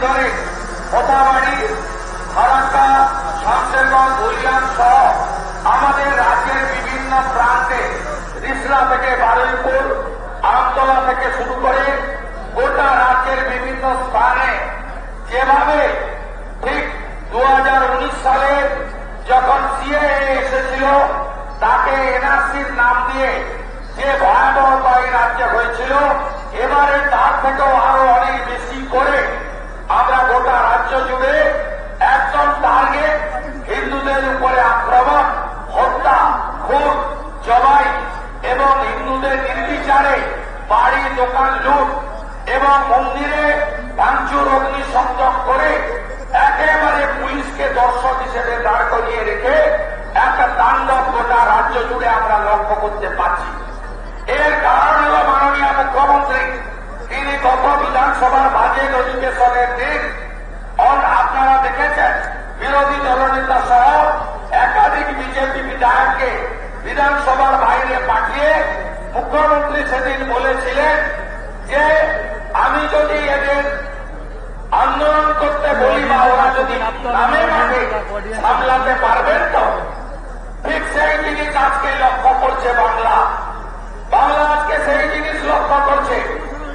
ধরে কোথাবাড়ি, ফারাক্কা, শামশেরগঞ্জ, ধুলিয়ান সহ আমাদের রাজ্যের বিভিন্ন প্রান্তে রিসরা থেকে বারুইপুর, আমতলা থেকে শুরু করে গোটা রাজ্যের বিভিন্ন স্থানে যেভাবে ঠিক 2019 সালে যখন সিএএ এসেছিল তাকে এনআরসির নাম দিয়ে যে ভয়াবহতা এই রাজ্যে হয়েছিল, এবারে তার থেকেও আরো অনেক বেশি করে আমরা গোটা রাজ্য জুড়ে একজন টার্গেট হিন্দুদের উপরে আক্রমণ, হত্যা, খুন, জবাই এবং হিন্দুদের নির্বিচারে বাড়ি দোকান লুট এবং মন্দিরে ভাঙচুর অগ্নিসংযোগ করে একেবারে পুলিশকে দর্শক হিসেবে দাঁড় করিয়ে রেখে একটা তাণ্ডব গোটা রাজ্য জুড়ে আমরা লক্ষ্য করতে পারছি। এর কারণ হল মাননীয় মুখ্যমন্ত্রী, তিনি গত বিধানসভার বাজেট অধিবেশনের দিন আপনারা দেখেছেন বিরোধী দলনেতা সহ একাধিক বিজেপি বিধায়ককে বিধানসভার বাইরে পাঠিয়ে মুখ্যমন্ত্রী সেদিন বলেছিলেন যে আমি যদি এদের আন্দোলন করতে বলি বা ওরা যদি নামে মাঠে সামলাতে পারবেন